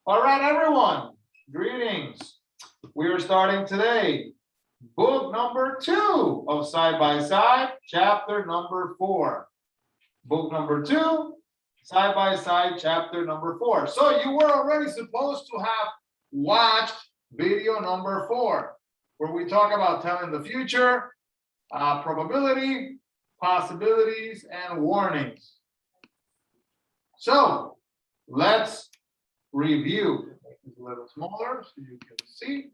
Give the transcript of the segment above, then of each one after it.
All right, everyone. Greetings. We are starting today book number 2 of Side by Side, chapter number 4. Book number 2, Side by Side, chapter number 4. So you were already supposed to have watched video number 4, where we talk about telling the future, probability, possibilities, and warnings. So let's review. Make it a little smaller so you can see.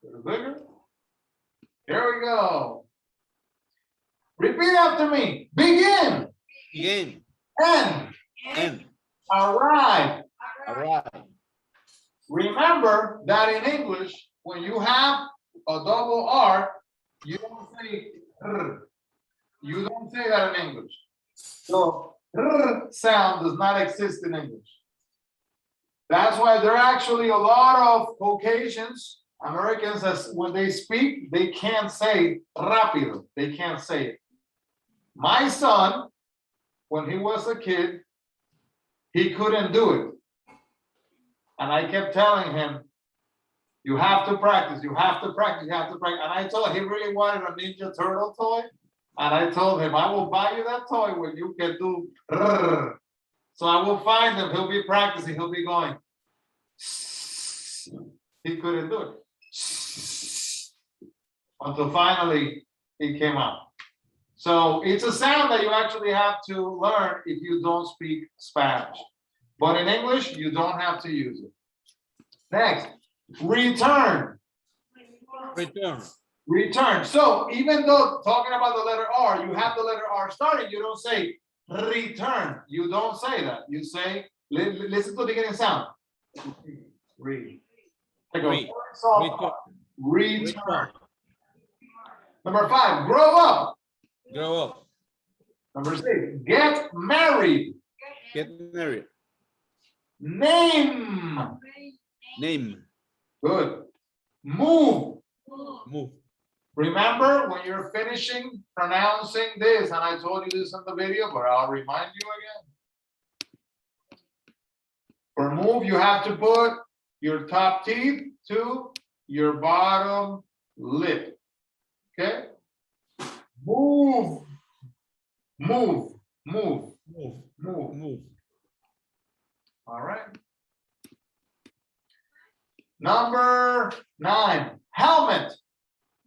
A little bigger. Here we go. Repeat after me. Begin. Begin. End. End. Arrive. Arrive. Remember that in English, when you have a double R, you don't say R. You don't say that in English. So R sound does not exist in English. That's why there are actually a lot of Caucasians, Americans, as when they speak, they can't say rápido. They can't say it. My son, when he was a kid, he couldn't do it. And I kept telling him, you have to practice, you have to practice, you have to practice. And I told him he really wanted a Ninja Turtle toy. And I told him, I will buy you that toy when you can do rrr. So I will find him, he'll be practicing, he'll be going. He couldn't do it. Until finally it came out. So it's a sound that you actually have to learn if you don't speak Spanish. But in English, you don't have to use it. Next, return. Return. Return. So even though talking about the letter R, you have the letter R starting, you don't say return. You don't say that. You say, listen to the beginning sound. Read. Return. Return. Number 5, grow up. Grow up. Number 6, get married. Get married. Name. Name. Good. Move. Move. Remember when you're finishing pronouncing this, and I told you this in the video, but I'll remind you again. For move, you have to put your top teeth to your bottom lip. Okay? Move. Move. Move. Move. Move. Move. All right. Number 9, helmet.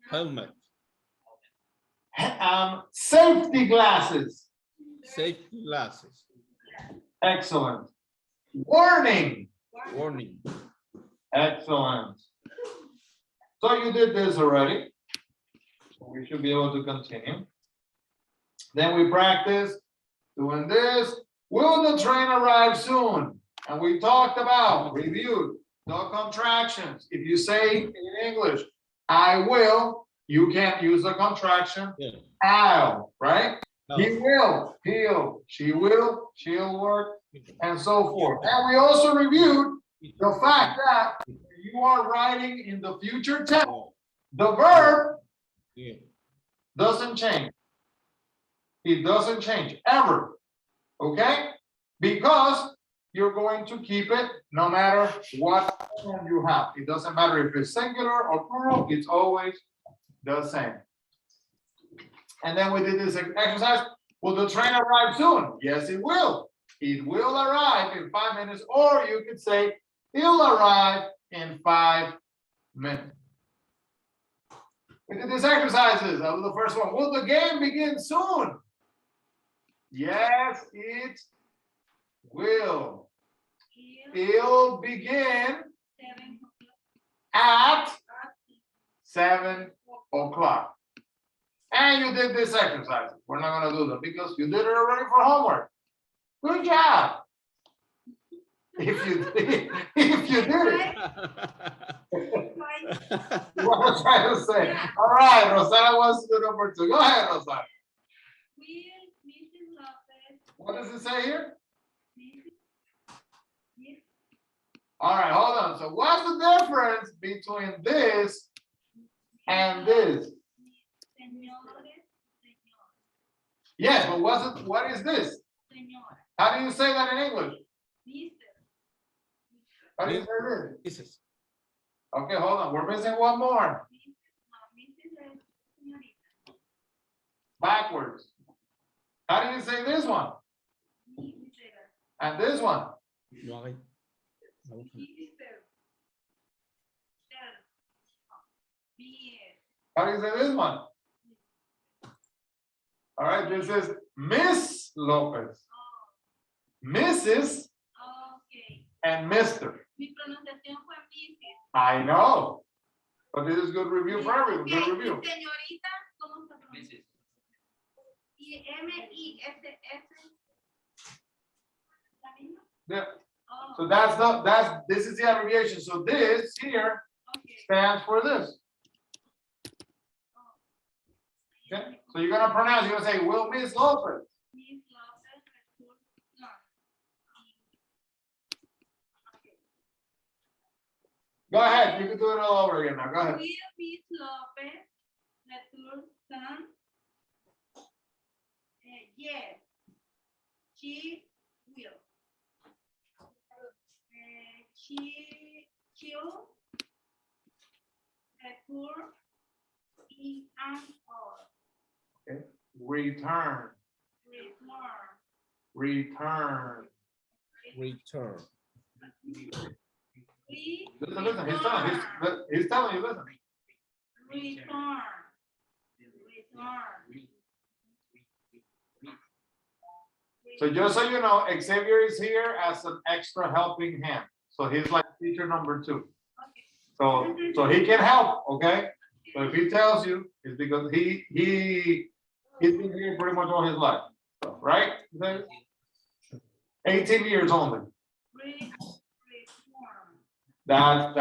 Helmet. Safety glasses. Safety glasses. Excellent. Warning. Warning. Excellent. So you did this already. So we should be able to continue. Then we practice doing this. Will the train arrive soon? And we talked about, reviewed the contractions. If you say in English, I will, you can't use the contraction. Yeah. I'll, right? No. He will, he'll, she will, she'll work, and so forth. And we also reviewed the fact that you are writing in the future tense, the verb doesn't change. It doesn't change ever. Okay? Because you're going to keep it no matter what form you have. It doesn't matter if it's singular or plural, it's always the same. And then we did this exercise. Will the train arrive soon? Yes, it will. It will arrive in 5 minutes, or you could say it'll arrive in 5 minutes. We did these exercises. That was the first one. Will the game begin soon? Yes, it will. It'll begin at 7 o'clock. And you did this exercise. We're not going to do them because you did it already for homework. Good job. If you did it. What was I trying to say? All right, Rosana wants to do number 2. Go ahead, Rosana. What does it say here? All right, hold on. So what's the difference between this and this? Yes, but what is this? How do you say that in English? Mister. How do you say this? Dices. Okay, hold on. We're missing one more. Backwards. How do you say this one? And this one? No haga. La boca. How do you say this one? All right, this is Miss Lopez. Mrs. Okay. and Mr. Mi pronunciación fue Mrs. I know. But this is good review for everyone. Good Okay, review. señorita, ¿cómo se pronuncia? Y M-I-S-S. ¿La misma? Yeah. Oh, So this is the abbreviation. So this here okay. stands for this. Okay. So you're gonna pronounce, you're gonna say, Will Miss Lopez. Miss Lopez return son. Okay. Go ahead, you can do it all over again now. Go ahead. Will Miss Lopez return son? Yes, she will. She'll return in an hour. Okay. Return. Return. Return. Listen, he's telling you, listen. Return. So just so you know, Xavier is here as an extra helping hand. So he's like teacher number 2. So he can help, okay? So if he tells you, it's because he's been here pretty much all his life. So, right? 18 years only. That's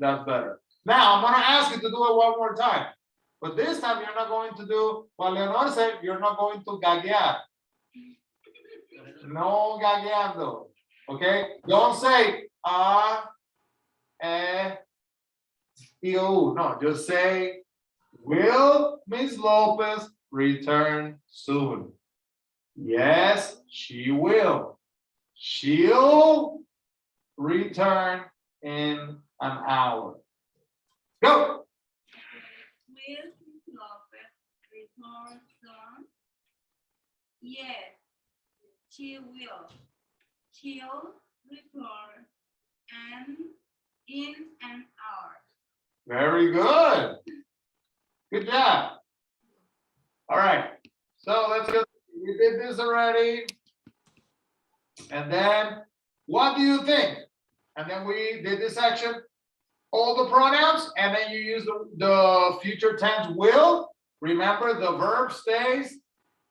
better. Now I'm gonna ask you to do it one more time. But this time you're not going to do what Leonor said, you're not going to gaguear. No gagueando. Okay? Don't say no, just say, will Miss Lopez return soon? Yes, she will. She'll return in an hour. Go. Will Miss Lopez return soon? Yes, she will. She'll return in an hour. Very good. Good job. All right. So let's go. We did this already. And then what do you think? And then we did this section, all the pronouns, and then you use the future tense will. Remember, the verb stays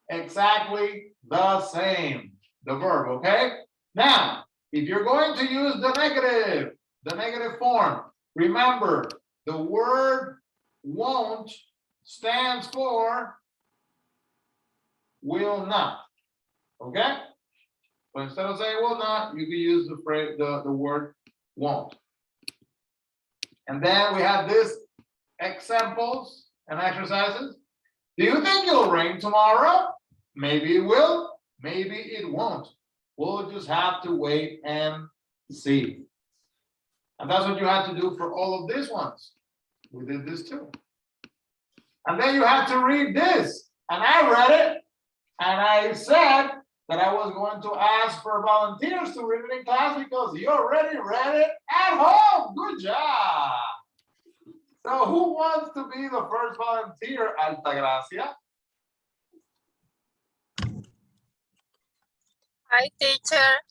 exactly the same. The verb, okay? Now, if you're going to use the negative form, remember, the word won't stands for will not. Okay? So instead of saying will not, you can use the phrase, the word won't. And then we have this examples and exercises. Do you think it'll rain tomorrow? Maybe it will, maybe it won't. We'll just have to wait and see. And that's what you have to do for all of these ones. We did this too. And then you have to read this. And I read it. And I said that I was going to ask for volunteers to read it in class because you already read it at home. Good job. So who wants to be the first volunteer, Altagracia? Hi, teacher.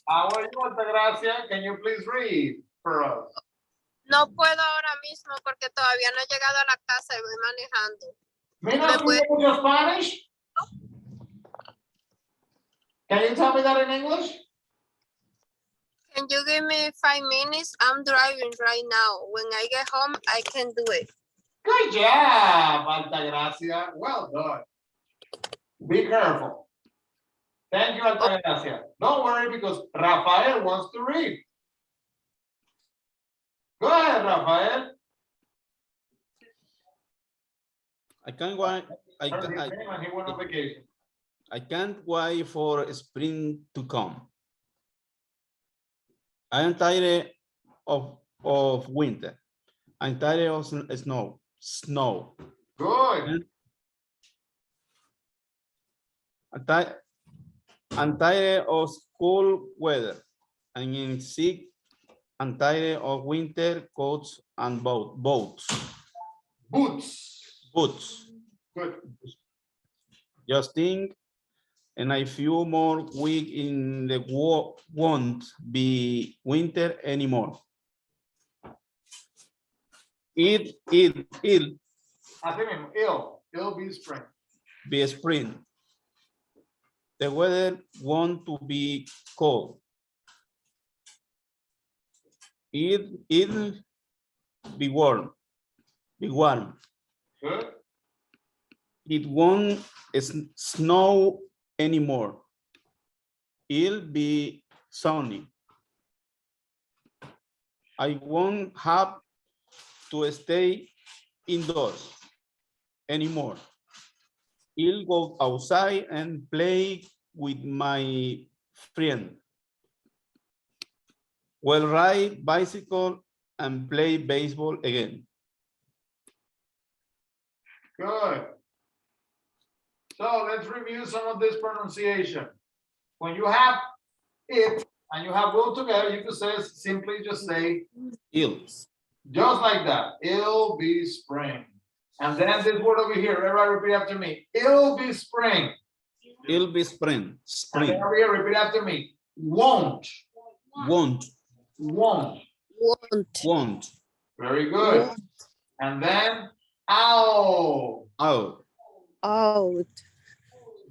How are you, Altagracia? Can you please read for us? No puedo ahora mismo porque todavía no he llegado a la casa y voy manejando. ¿Me no speak mucho Spanish? Can you tell me that in English? Can you give me 5 minutes? I'm driving right now. When I get home, I can do it. Good job, Altagracia. Well done. Be careful. Thank you, Altagracia. Don't worry because Rafael wants to read. Go ahead, Rafael. I can't go. He went on vacation. I can't wait for spring to come. I am tired of winter. I'm tired of snow. Good. I'm tired of cold weather. I'm sick. I'm tired of winter coats and boats. Boots. Boots. Good. Just think, and a few more weeks in the won't be winter anymore. It Así mismo, it'll be spring. be spring. The weather won't to be cold. It'll be warm. Be warm. Good. It won't snow anymore. It'll be sunny. I won't have to stay indoors anymore. I'll go outside and play with my friend. We'll ride bicycle and play baseball again. Good. So let's review some of this pronunciation. When you have it and you have will together, you can say simply just say Ills. just like that. It'll be spring. And then this word over here, everybody repeat after me. It'll be spring. It'll be spring. And Spring. then over here, repeat after me. Won't. Won't. Won't. Won't. Very good. And then owl. Out. Out.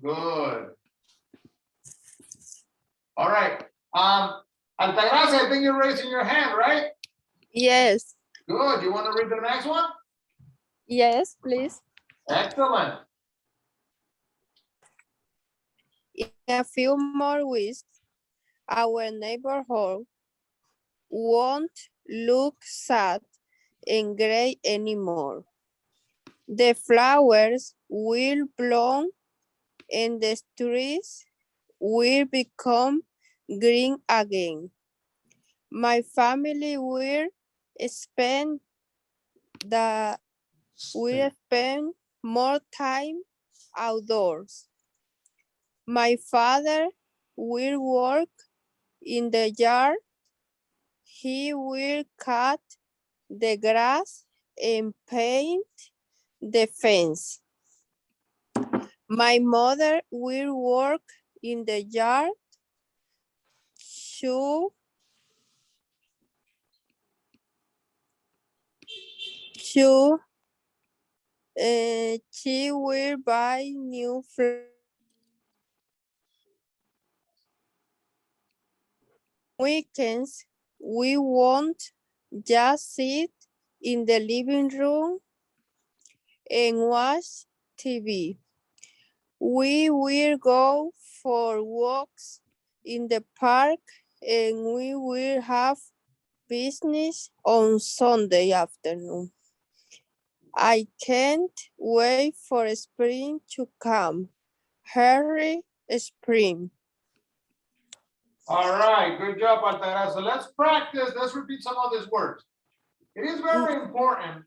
Good. All right. Altagracia, I think you're raising your hand, right? Yes. Good. You want to read the next one? Yes, please. Excellent. In a few more weeks, our neighborhood won't look sad and gray anymore. The flowers will bloom and the trees will become green again. My family will spend more time outdoors. My father will work in the yard. He will cut the grass and paint the fence. My mother will work in the yard. She will buy new flowers. Weekends, we won't just sit in the living room and watch TV. We will go for walks in the park and we will have business on Sunday afternoon. I can't wait for spring to come. Hurry, spring. All right. Good job, Altagracia. So let's practice. Let's repeat some of these words. It is very important.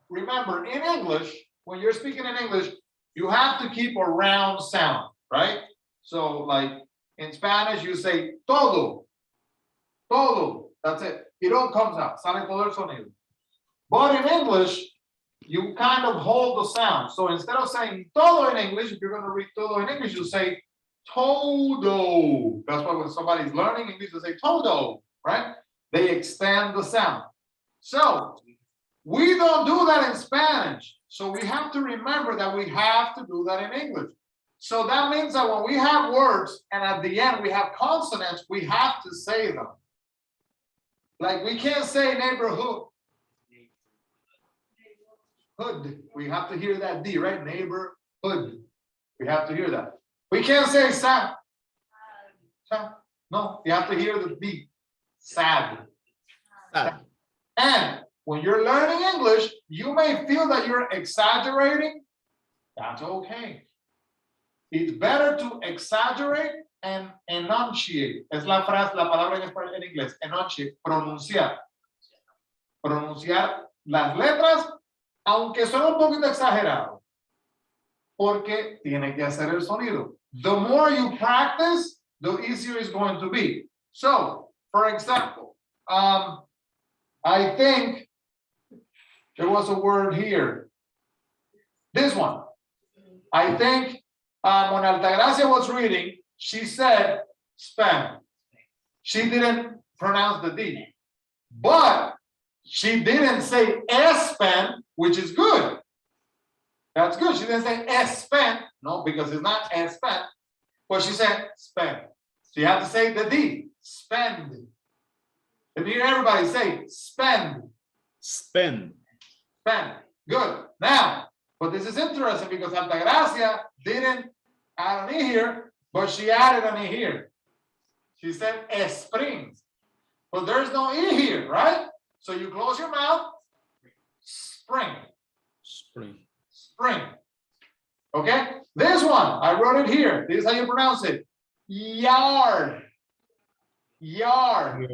Remember, in English, when you're speaking in English, you have to keep a round sound, right? So like in Spanish, you say todo. Todo. That's it. It all comes out. Sale todo el sonido. But in English, you kind of hold the sound. So instead of saying todo in English, if you're going to read todo in English, you say todo. That's why when somebody's learning English, they say todo, right? They extend the sound. So we don't do that in Spanish. So we have to remember that we have to do that in English. So that means that when we have words and at the end we have consonants, we have to say them. Like we can't say neighborhood. Hood. We have to hear that D, right? Neighborhood. We have to hear that. We can't say sad. No, you have to hear the D. Sad. Sad. And when you're learning English, you may feel that you're exaggerating. That's okay. it's better to exaggerate and enunciate. Es la frase, la palabra en inglés, enunciate, pronunciar. Pronunciar las letras, aunque son un poquito exagerados, porque tiene que hacer el sonido. The more you practice, the easier it's going to be. So, for example, I think there was a word here. This one. I think when Altagracia was reading, she said spam. She didn't pronounce the D. But she didn't say spam, which is good. That's good. She didn't say spam. No, because it's not spam. But she said spam. So you have to say the D. Spend. Let me hear everybody say spend. Spend. Spend. Good. Now, but this is interesting because Altagracia didn't add an E here, but she added an E here. She said spring. But there's no E here, right? So you close your mouth. Spring. Spring. Spring. Okay? This one, I wrote it here. This is how you pronounce it. Yard. Yard.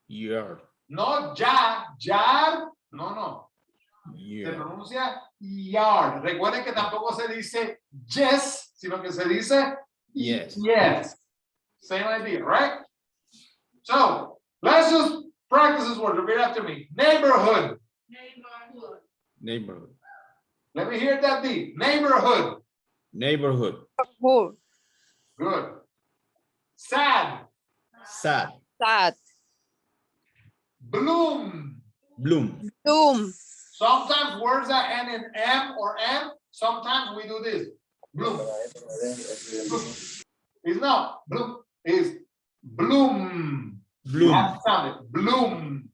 Yard. No ya, yard. No. Se Yard. pronuncia yard. Recuerden que tampoco se dice yes, sino que se dice Yes. yes. Same idea, right? So let's just practice this word. Repeat after me. Neighborhood. Neighborhood. Neighborhood. Let me hear that D. Neighborhood. Neighborhood. Good. Sad. Sad. Sad. Bloom. Bloom. Doom. Sometimes words that end in M or N. Sometimes we do this. Bloom. It's not bloom. It's bloom. You Bloom. have to sound it. Bloom.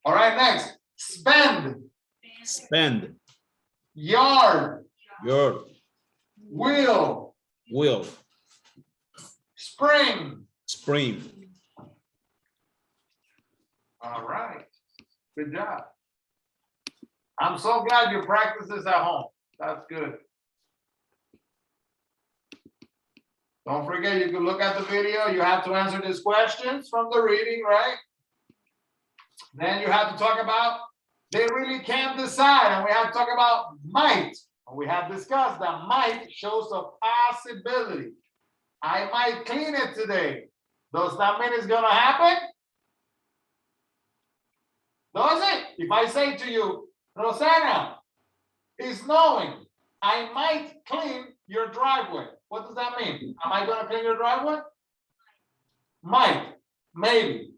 All right, next. Spend. Spend. Yard. Your Will. will. Spring. Spring. All right. Good job. I'm so glad you practice this at home. That's good. Don't forget, you can look at the video. You have to answer these questions from the reading, right? Then you have to talk about, they really can't decide. And we have to talk about might. And we have discussed that might shows a possibility. I might clean it today. Does that mean it's going to happen? Does it? If I say to you, Rosanna, it's snowing. I might clean your driveway. What does that mean? Am I going to clean your driveway? Might. Maybe.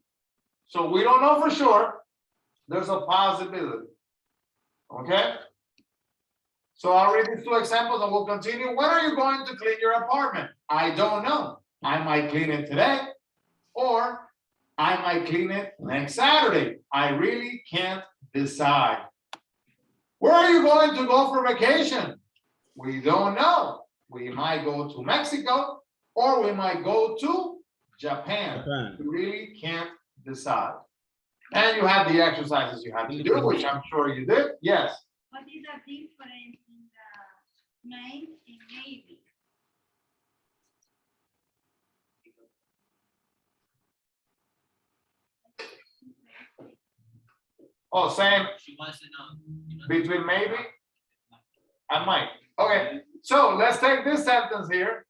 So we don't know for sure. There's a possibility. Okay? So I'll read these two examples and we'll continue. When are you going to clean your apartment? I don't know. I might clean it today, or I might clean it next Saturday. I really can't decide. Where are you going to go for vacation? We don't know. We might go to Mexico, or we might go to Japan. Japan. We really can't decide. And you have the exercises you have to do, which I'm sure you did. Yes. What is the difference in the may and maybe? Oh, same She wants to know. between maybe and might. Okay, so let's take this sentence here.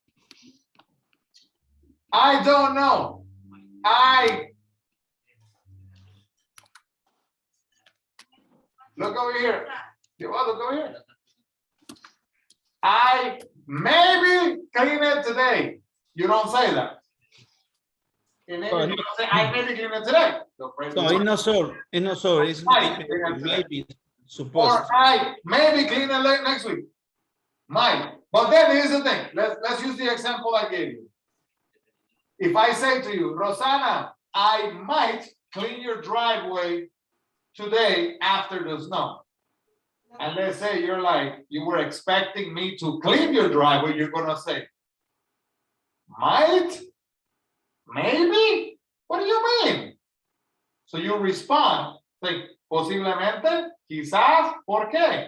I don't know. Look over here. You want to look over here? I maybe clean it today. You don't say that. In English, you don't say I maybe clean it today. The phrase No, is- it's not so. It's not so. It's Might. maybe supposed. Or I maybe clean it late next week. Might. But then here's the thing. Let's use the example I gave you. If I say to you, Rosanna, I might clean your driveway today after the snow. And let's say you're like, you were expecting me to clean your driveway, you're gonna say, might? Maybe? What do you mean? So you respond, say, posiblemente, quizás, ¿por qué?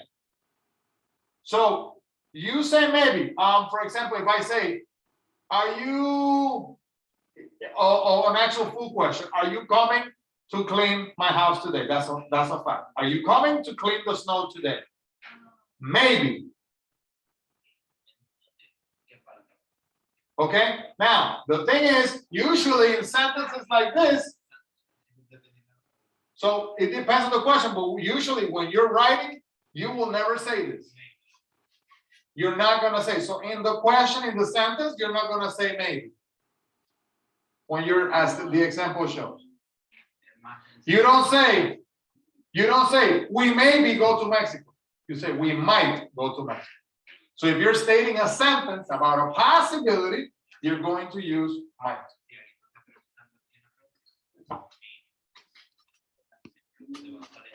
So you say maybe. For example, if I say, are you, or an actual full question, are you coming to clean my house today? That's a fact. Are you coming to clean the snow today? Maybe. Okay, now the thing is, usually in sentences like this, so it depends on the question, but usually when you're writing, you will never say this. You're not gonna say, so in the question, in the sentence, you're not gonna say maybe. When you're, as the example shows. You don't say, we maybe go to Mexico. You say, we might go to Mexico. So if you're stating a sentence about a possibility, you're going to use might.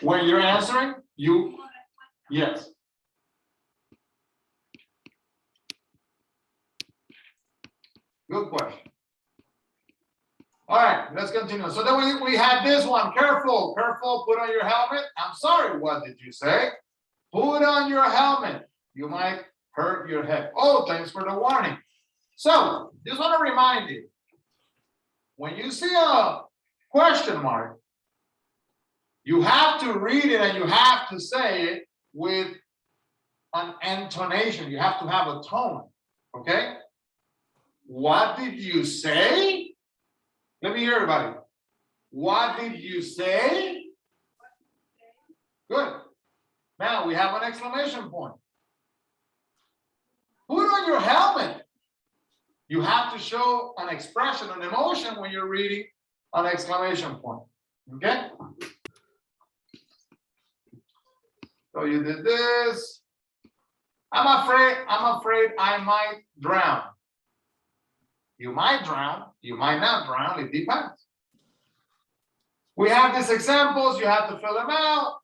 When you're answering, yes. Good question. All right, let's continue. So then we had this one. Careful, put on your helmet. I'm sorry, what did you say? Put on your helmet. You might hurt your head. Oh, thanks for the warning. So, just want to remind you, when you see a question mark, you have to read it and you have to say it with an intonation. You have to have a tone, okay? What did you say? Let me hear everybody. What did you say? Good. Now we have an exclamation point. Put on your helmet. You have to show an expression, an emotion when you're reading an exclamation point. Okay? So you did this. I'm afraid I might drown. You might drown, you might not drown, it depends. We have these examples, you have to fill them out.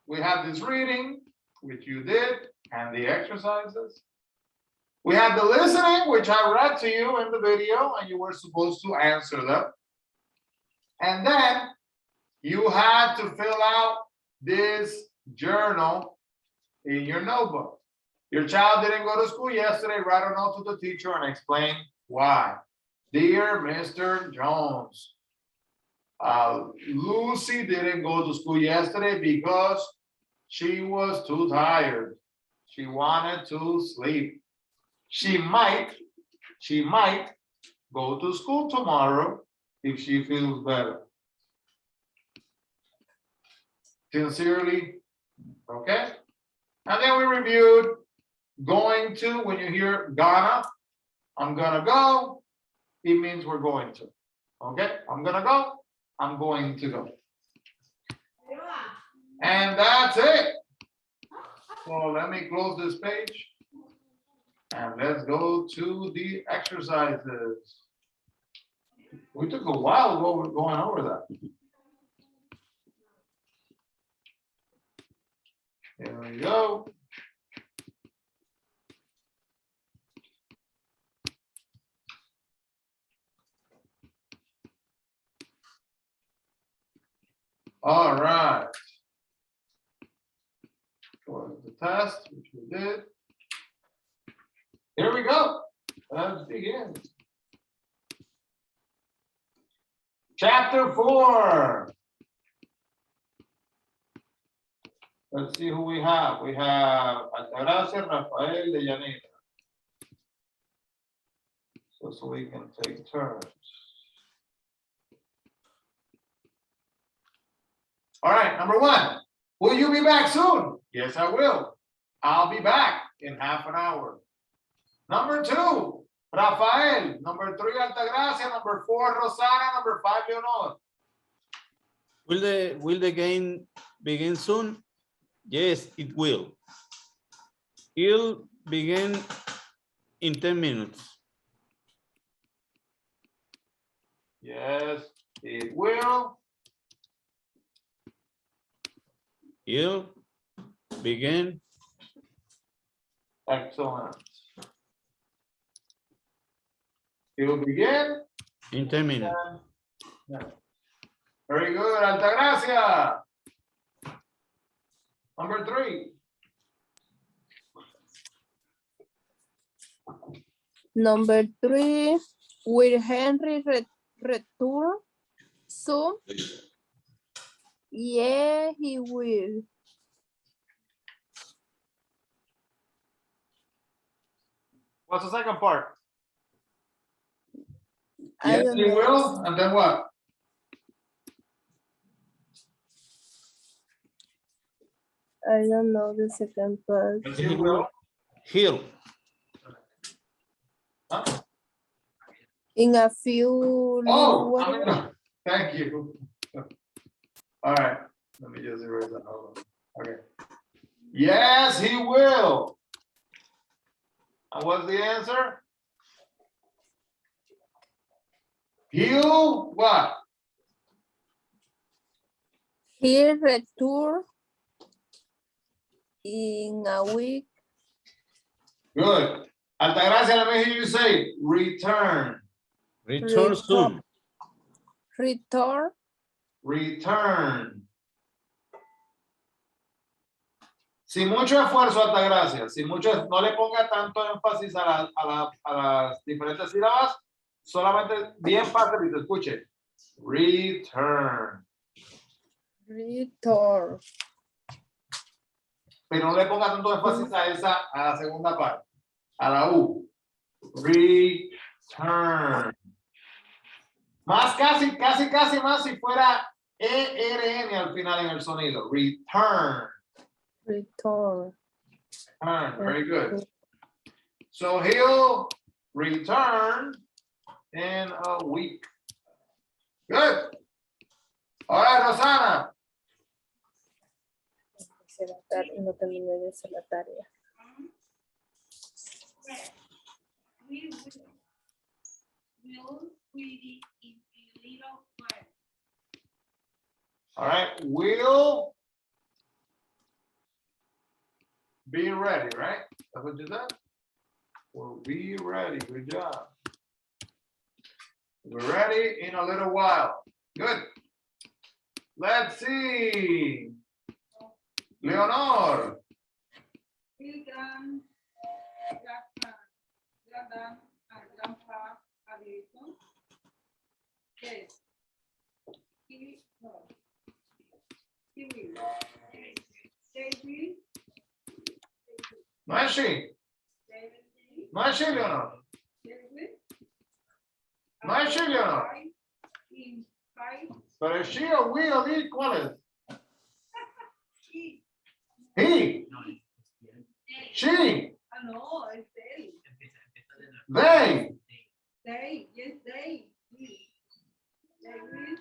We have this reading, which you did, and the exercises. We have the listening, which I read to you in the video, and you were supposed to answer them. And then you had to fill out this journal in your notebook. Your child didn't go to school yesterday, write a note to the teacher and explain why. Dear Mr. Jones, Lucy didn't go to school yesterday because she was too tired. She wanted to sleep. She might go to school tomorrow if she feels better. Sincerely, okay? And then we reviewed going to. When you hear gonna, I'm gonna go, it means we're going to. Okay, I'm gonna go, I'm going to go. And that's it. So let me close this page. And let's go to the exercises. We took a while going over that. Here we go. All right. For the test, which we did. Here we go. Let's begin. Chapter 4. Let's see who we have. We have Altagracia Rafael de Llanera. So we can take turns. All right, number 1. Will you be back soon? Yes, I will. I'll be back in half an hour. Number 2, Rafael. Number 3, Altagracia. Number 4, Rosana. Number 5, Leonor. Will the game begin soon? Yes, it will. It'll begin in 10 minutes. Yes, it will. It'll begin. Excellent. It'll begin in 10 minutes. Very good, Altagracia. Number 3. Number 3, will Henry return soon? Yeah, he will. What's the second part? I Yes, don't he know. will, and then what? I don't know the second part. Yes, he will. He'll. Huh? In a few little Oh, while. thank you. All right, let me just erase that. Hold on. Okay. Yes, he will. And what's the answer? He'll what? He'll return in a week. Good. Altagracia, let me hear you say return. Return soon. Return. Return. Sin mucho esfuerzo, Altagracia. Sin mucho, no le ponga tanto énfasis a las diferentes sílabas. Solamente bien fácil y te escuche. Return. Return. Pero no le ponga tanto énfasis a la segunda parte. A la U. Return. Más casi más si fuera ERN al final en el sonido. Return. Return. Return. Very good. So he'll return in a week. Good. All right, Rosana. No terminé de hacer la tarea. We will read it in a little while. All right, we'll be ready, right? That's what you said? We'll be ready. Good job. We're ready in a little while. Good. Let's see. Leonor. Will Grandma and Grandpa Adelson? Yes. He will. They will. No es she. No es she, Leonor. No es she, Leonor. In 5. Pero es she o we o he, ¿cuál es? He. He. She. No, es él. They. They, yes, they. They will.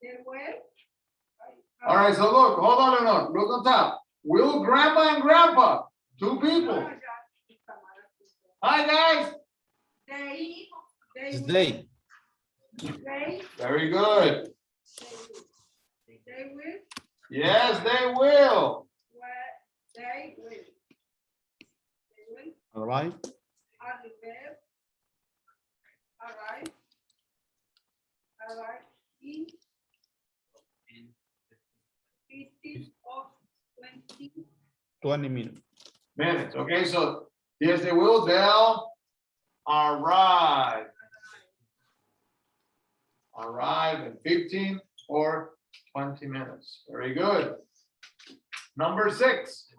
They will. All right, so look, hold on, Leonor. Look on top. Will Grandma and Grandpa, 2 people. Hi, guys. They. It's will. they. They. Very good. They will. Yes, they will. They will. They will. All right. Arrive. Arrive. Arrive in 15 or 20 20 minutes. Minutes. Okay, so yes, they will. They'll arrive. Arrive in 15 or 20 minutes. Very good. Number 6.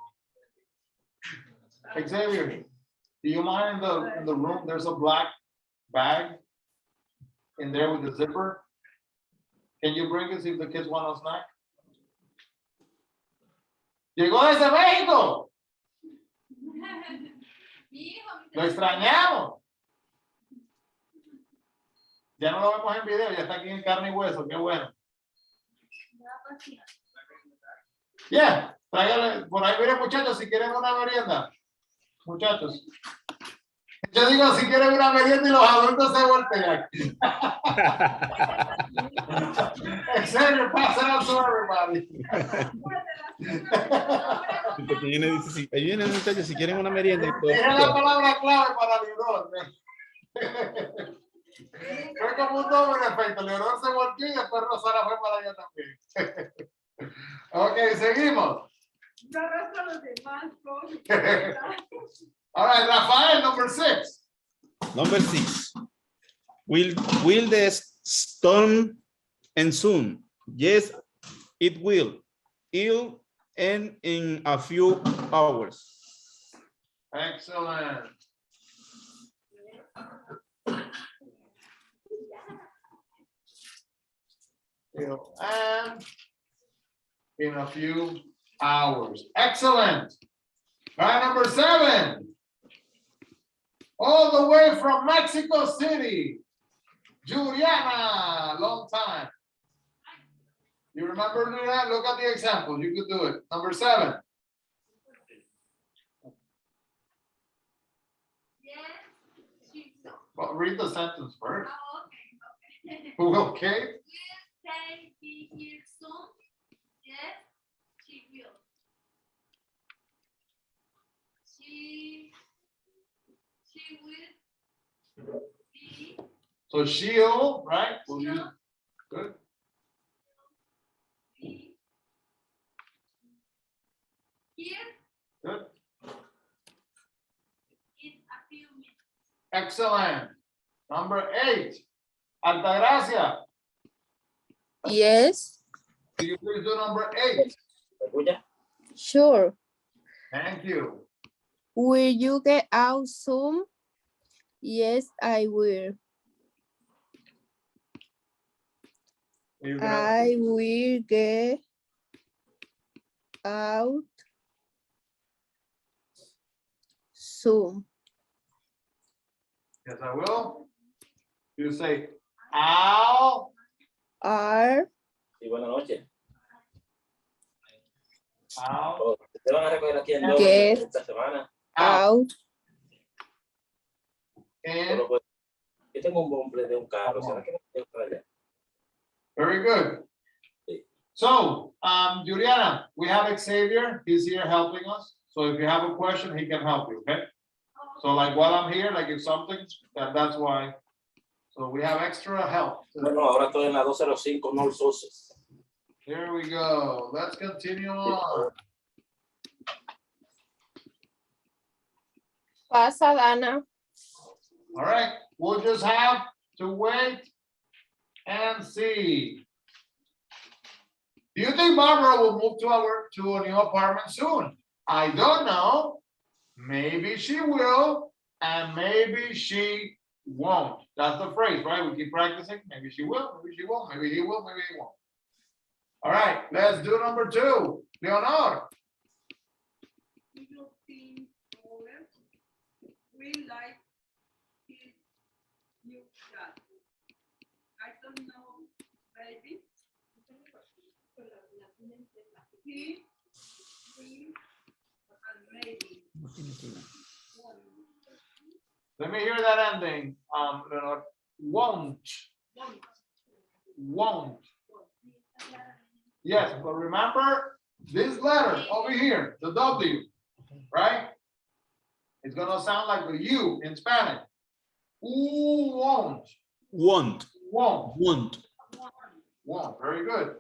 Xavier, do you mind in the room? There's a black bag in there with the zipper. Can you bring it if the kids want a snack? Llegó desde México. Lo extrañamos. Ya no lo vemos en video, ya está aquí en carne y hueso. Qué bueno. Yeah, tráigale, por ahí miren muchachos, si quieren una merienda. Muchachos. Yo digo si quieren una merienda y los adultos se voltean. En serio, pass it out to everybody. Ahí vienen muchachos, si quieren una merienda. Dije la palabra clave para Leonor. Fue como un doble efecto. Leonor se volteó y después Rosana fue para allá también. Ok, seguimos. No arrastra los demás. All right, Rafael, number 6. Number 6. Will the storm end soon? Yes, it will. It'll end in a few hours. Excellent. And in a few hours. Excellent. Right, number 7. All the way from Mexico City. Juliana, long time. You remember doing that? Look at the examples. You could do it. Number 7. Yes, she will. Well, read the sentence first. Oh, okay. Okay. Will they be here soon? Yes, she will. She will be So she'll, right? We'll use, good. be here Good. in a few minutes. Excellent. Number 8. Altagracia, Yes, do you please do number 8? sure. Thank you. Will you get out soon? Yes, I will. You're gonna- I will get out soon. Yes, I will. You say, I'll Are Sí, buenas noches. I'll Te van a recoger aquí en Get esta semana. out and Solo pues, yo tengo un bomble de un carro. ¿Será que me llevo para allá? very good. So, Juliana, we have Xavier. He's here helping us. So if you have a question, he can help you, okay? So like while I'm here, like if something, that's why. So we have extra help. Bueno, ahora estoy en la 205 North Sources. Here we go. Let's continue on. Pasa, Dana. All right, we'll just have to wait and see. Do you think Barbara will move to a new apartment soon? I don't know. Maybe she will, and maybe she won't. That's the phrase, right? We keep practicing. Maybe she will, maybe she won't, maybe he will, maybe he won't. All right, let's do number 2. Leonor. We will think over. We like his new cat. I don't know, baby. He, and maybe. Let me hear that ending. Leonor. Won't. Won't. Yes, but remember this letter over here, the W, right? It's gonna sound like the U in Spanish. Ooh, won't. Won't. Won't. Won't. Won't. Very good.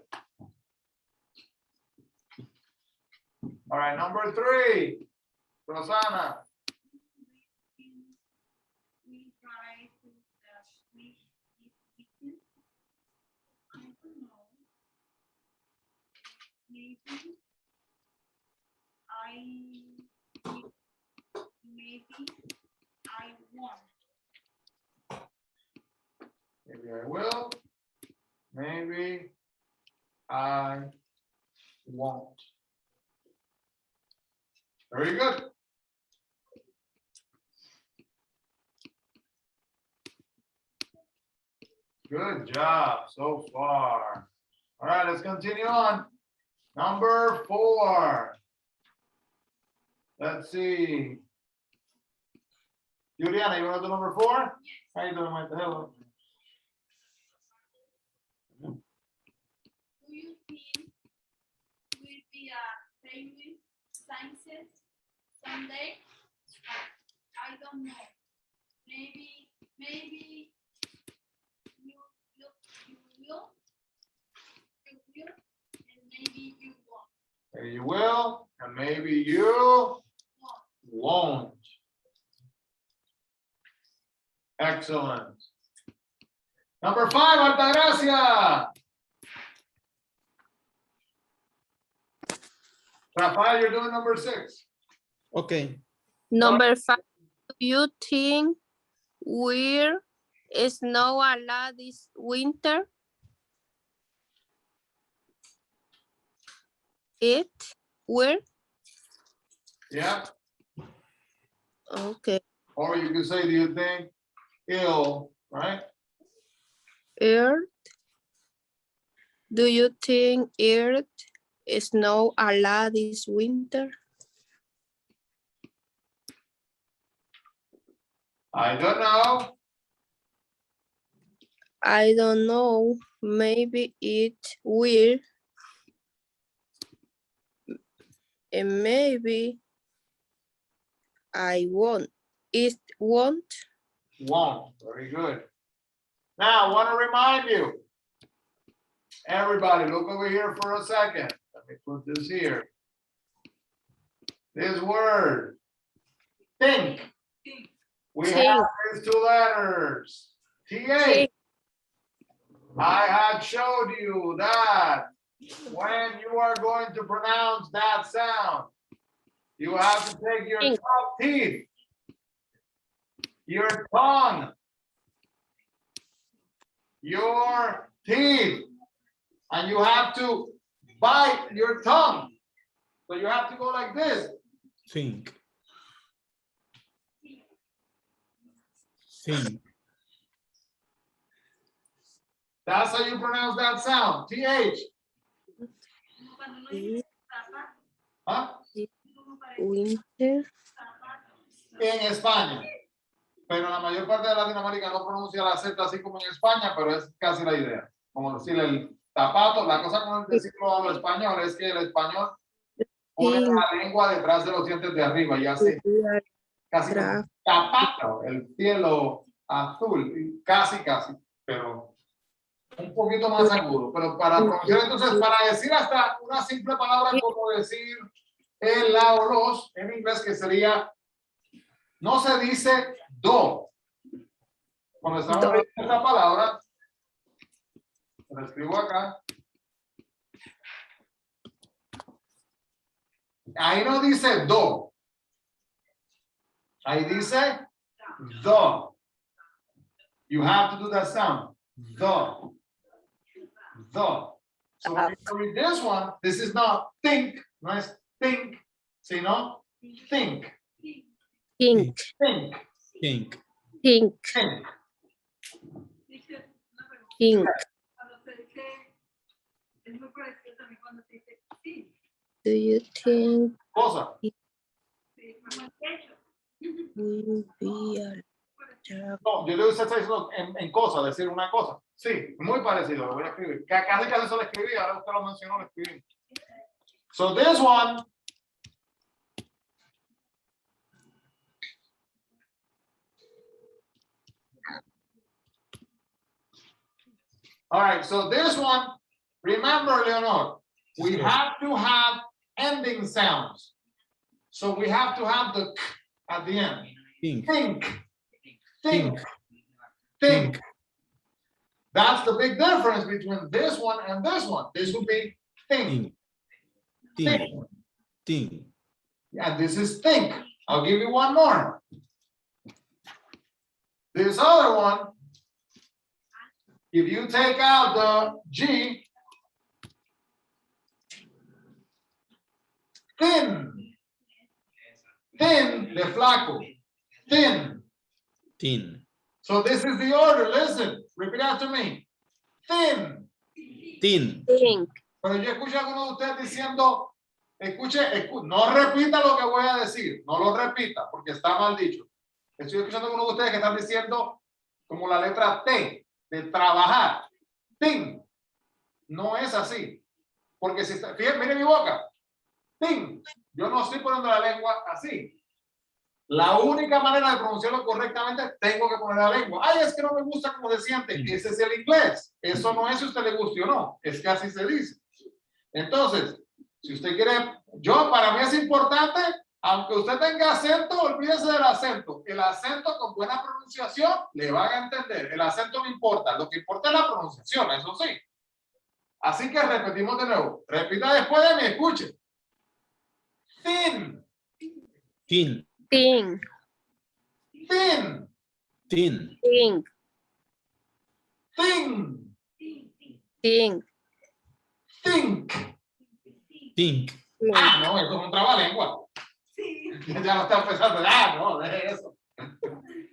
All right, number 3. Rosana. We try to squeeze his kitchen. I don't know. Maybe I won't. Maybe I will. Maybe I won't. Very good. Good job so far. All right, let's continue on. Number 4. Let's see. Juliana, you want to do number 4? How you doing, Mike? Hello. Do you think will be a famous sciences someday? I don't know. Maybe you will, and maybe you won't. Maybe you will, and maybe you won't. Excellent. Number 5, Altagracia. Rafael, you're doing number 6. Okay. Number 5, do you think will snow a lot this winter? It will. Yeah. Okay. Or you can say, do you think ill, right? Earth. Do you think Earth snow a lot this winter? I don't know. I don't know. Maybe it will. And maybe I won't. It won't. Won't. Very good. Now, I want to remind you, everybody, look over here for a second. Let me put this here. This word, think. We have these 2 letters. TH. I had showed you that when you are going to pronounce that sound, you have to take your top teeth, your tongue, your teeth, and you have to bite your tongue. So you have to go like this. Think. Think. That's how you pronounce that sound. TH. ¿Ah? Winter. En España. Pero la mayor parte de Latinoamérica no pronuncia la Z así como en España, pero es casi la idea. Como decir el zapato, la cosa con el decirlo a los españoles es que el español pone la lengua detrás de los dientes de arriba y hace casi como zapato, el cielo azul, casi, pero un poquito más agudo. Pero para pronunciar, entonces, para decir hasta una simple palabra como decir el, la o los en inglés, que sería, no se dice do. Cuando estamos hablando de esta palabra, la escribo acá. Ahí no dice do. Ahí dice do. You have to do that sound. Do. Do. So when you read this one, this is not think, no es think, sino think. Think. Think. Think. Think. Think. Think. Do you think Cosa. will be a No, yo le usé eso en cosa, decir una cosa. Sí, muy parecido, lo voy a escribir. Casi eso lo escribí, ahora usted lo mencionó, lo escribí. So this one. All right, so this one, remember, Leonor, we have to have ending sounds. So we have to have the k at the end. Think. Think. Think. Think. That's the big difference between this one and this one. This would be think. Think. Think. Think. And this is think. I'll give you one more. This other one, if you take out the G, thin. Thin, de flaco. Thin. Thin. So this is the order. Listen, repeat after me. Thin. Thin. think. Pero yo escucho a algunos de ustedes diciendo, escuche, no repita lo que voy a decir, no lo repita, porque está mal dicho. Estoy escuchando a algunos de ustedes que están diciendo como la letra T, de trabajar. Thin. No es así. Porque si está, fíjense, mire mi boca. Thin. Yo no estoy poniendo la lengua así. La única manera de pronunciarlo correctamente, tengo que poner la lengua. Ay, es que no me gusta cómo se siente. Ese es el inglés. Eso no es si a usted le guste o no. Es que así se dice. Entonces, si usted quiere, para mí es importante Aunque usted tenga acento, olvídese del acento. El acento con buena pronunciación le van a entender. El acento no importa. Lo que importa es la pronunciación, eso sí. Así que repetimos de nuevo. Repita después de mí, escuche. Thin. Thin. Think. Thin. Thin. Think. Thin. Think. Think. Think. Ah, no, esto es un trabalengua. Ya lo está empezando. Ah, no, deje eso.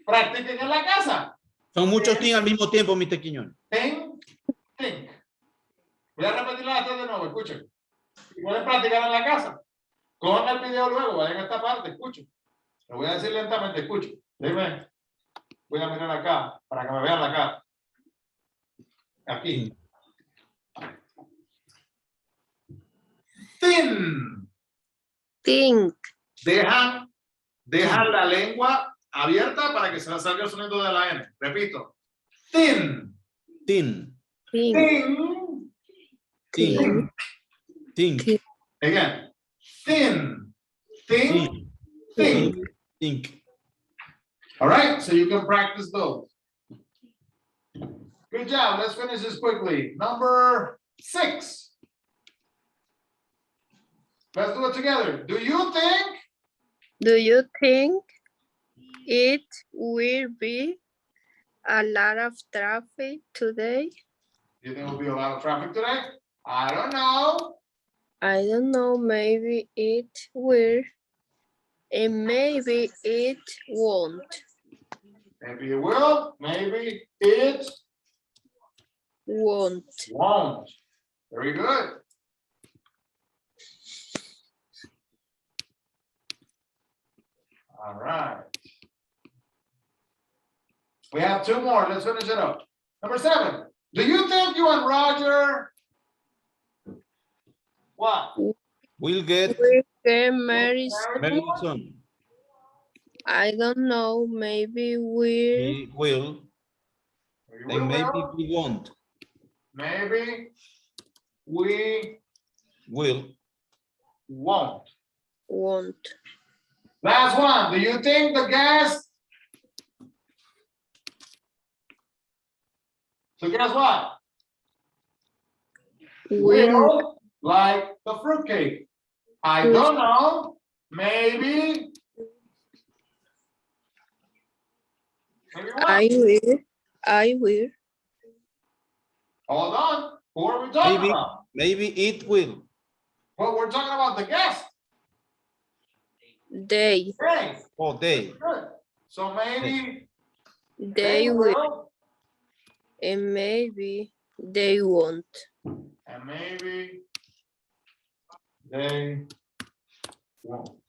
Practiquen en la casa. Son muchos think al mismo tiempo, Mr. Quiñones. Think. Think. Voy a repetir las tres de nuevo, escuchen. Si pueden practicar en la casa. Cojan el video luego, vayan a esta parte, escuchen. Lo voy a decir lentamente, escuchen. Dime. Voy a mirar acá, para que me vean la cara. Aquí. Thin. Think. Dejan la lengua abierta para que se le salga el sonido de la N. Repito. Thin. Thin. Think. Thin. Think. Think. Again. Thin. Thin. Think. Thin. Think. All right, so you can practice those. Good job. Let's finish this quickly. Number 6. Let's do it together. Do you think it will be a lot of traffic today? there'll be a lot of traffic today? I don't know. I don't know, maybe it will, and maybe it won't. Maybe it will. Maybe it Won't. won't. Very good. All right. We have 2 more. Let's finish it up. Number 7. Do you think you and Roger what? We'll get We'll get married. very soon. I don't know, maybe We will. We And maybe will. we won't. Maybe we Will. won't. won't. Last one. Do you think the gas? So guess what? Will like the fruitcake. I don't know. Maybe. Maybe what? I will. Hold on. Who are we talking Maybe. about? Maybe it will. Well, we're talking about the guest. They Hey, Oh, they. good. So maybe they will, and maybe they won't. and maybe they won't.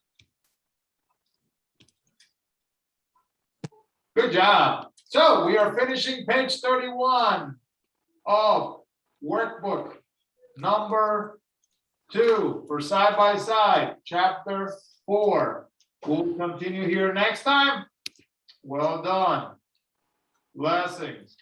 Good job. So we are finishing page 31 of workbook number 2 for side by side, chapter 4. We'll continue here next time. Well done. Blessings.